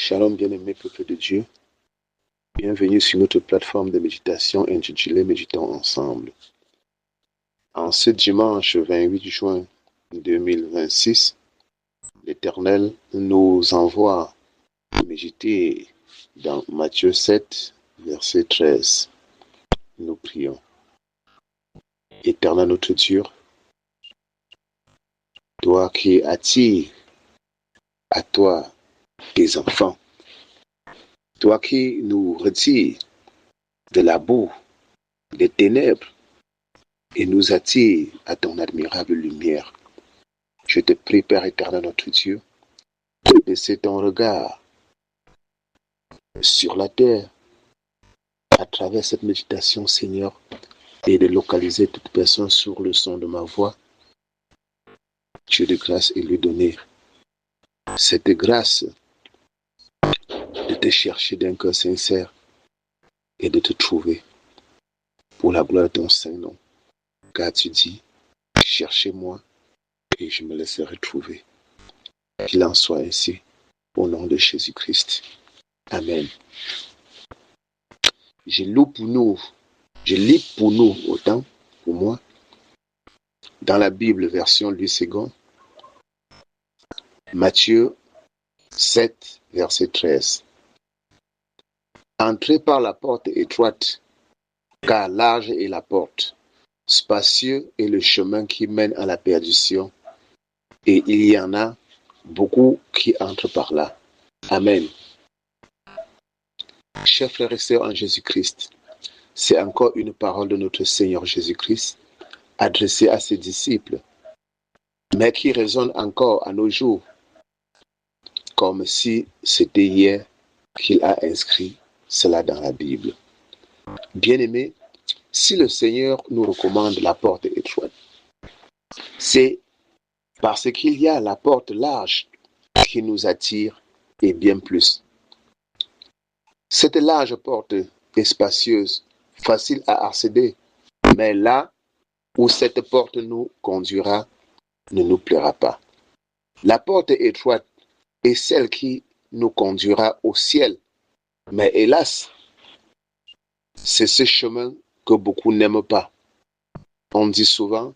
Shalom bien-aimé peuple de Dieu, bienvenue sur notre plateforme de méditation intitulée Méditons ensemble. En ce dimanche 28 juin 2026, l'Éternel nous envoie méditer dans Matthieu 7, verset 13. Nous prions. Éternel notre Dieu, toi qui attires à toi tes enfants, toi qui nous retires de la boue, des ténèbres, et nous attires à ton admirable lumière. Je te prie, Père éternel notre Dieu, de baisser ton regard sur la terre à travers cette méditation, Seigneur, et de localiser toute personne sur le son de ma voix. Dieu de grâce, et lui donner cette grâce de te chercher d'un cœur sincère et de te trouver pour la gloire de ton Saint-Nom. Car tu dis, cherchez-moi et je me laisserai trouver. Qu'il en soit ainsi, au nom de Jésus-Christ. Amen. Je lis pour nous autant, pour moi, dans la Bible, version Louis II, Matthieu 7, verset 13. Entrez par la porte étroite, car large est la porte, spacieux est le chemin qui mène à la perdition, et il y en a beaucoup qui entrent par là. Amen. Chers frères et sœurs en Jésus-Christ, c'est encore une parole de notre Seigneur Jésus-Christ adressée à ses disciples, mais qui résonne encore à nos jours, comme si c'était hier qu'il a inscrit cela dans la Bible. Bien-aimés, si le Seigneur nous recommande la porte étroite, c'est parce qu'il y a la porte large qui nous attire et bien plus. Cette large porte est spacieuse, facile à accéder, mais là où cette porte nous conduira ne nous plaira pas. La porte étroite est celle qui nous conduira au ciel, mais hélas, c'est ce chemin que beaucoup n'aiment pas. On dit souvent,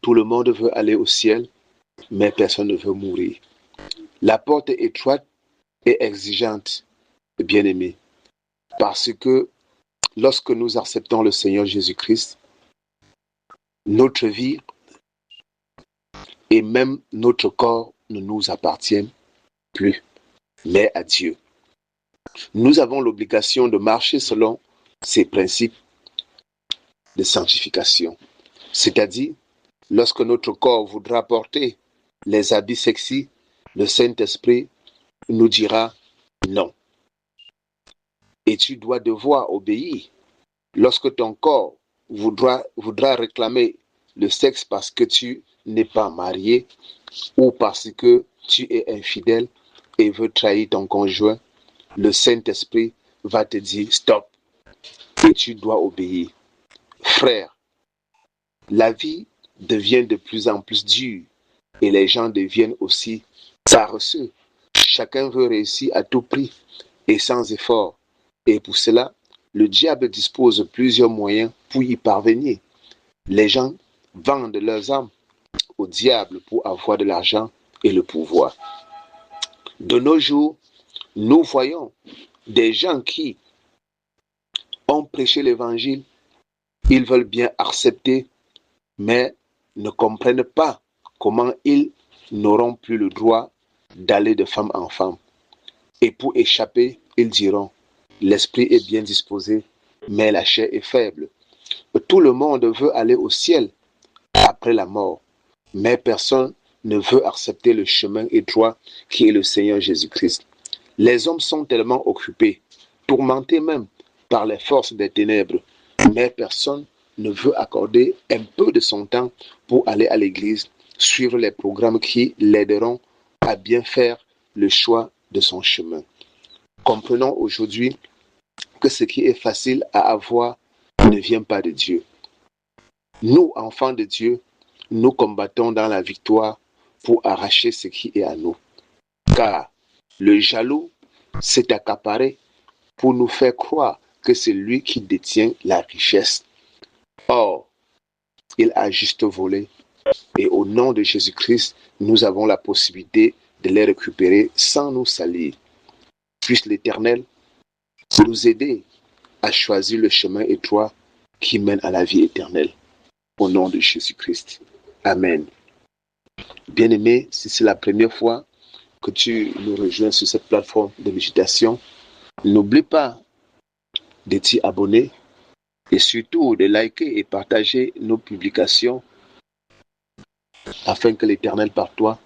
tout le monde veut aller au ciel, mais personne ne veut mourir. La porte étroite est exigeante, bien-aimés, parce que lorsque nous acceptons le Seigneur Jésus-Christ, notre vie et même notre corps ne nous appartiennent plus, mais à Dieu. Nous avons l'obligation de marcher selon ces principes de sanctification. C'est-à-dire, lorsque notre corps voudra porter les habits sexy, le Saint-Esprit nous dira non. Et tu dois devoir obéir. Lorsque ton corps voudra réclamer le sexe parce que tu n'es pas marié ou parce que tu es infidèle et veux trahir ton conjoint, le Saint-Esprit va te dire stop et tu dois obéir. Frère, la vie devient de plus en plus dure et les gens deviennent aussi paresseux. Chacun veut réussir à tout prix et sans effort. Et pour cela, le diable dispose de plusieurs moyens pour y parvenir. Les gens vendent leurs âmes au diable pour avoir de l'argent et le pouvoir. De nos jours, nous voyons des gens qui ont prêché l'évangile, ils veulent bien accepter, mais ne comprennent pas comment ils n'auront plus le droit d'aller de femme en femme. Et pour échapper, ils diront, l'esprit est bien disposé, mais la chair est faible. Tout le monde veut aller au ciel après la mort, mais personne ne veut accepter le chemin étroit qui est le Seigneur Jésus-Christ. Les hommes sont tellement occupés, tourmentés même par les forces des ténèbres, mais personne ne veut accorder un peu de son temps pour aller à l'église, suivre les programmes qui l'aideront à bien faire le choix de son chemin. Comprenons aujourd'hui que ce qui est facile à avoir ne vient pas de Dieu. Nous, enfants de Dieu, nous combattons dans la victoire pour arracher ce qui est à nous. Car Le jaloux s'est accaparé pour nous faire croire que c'est lui qui détient la richesse. Or, il a juste volé. Et au nom de Jésus-Christ, nous avons la possibilité de les récupérer sans nous salir. Puisse l'Éternel nous aider à choisir le chemin étroit qui mène à la vie éternelle. Au nom de Jésus-Christ. Amen. Bien-aimé, si c'est la première fois que tu nous rejoins sur cette plateforme de méditation, n'oublie pas de t'y abonner et surtout de liker et partager nos publications afin que l'Éternel par toi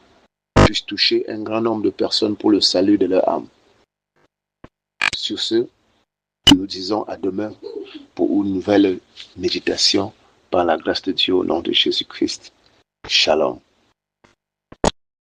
puisse toucher un grand nombre de personnes pour le salut de leur âme. Sur ce, nous disons à demain pour une nouvelle méditation par la grâce de Dieu au nom de Jésus-Christ. Shalom.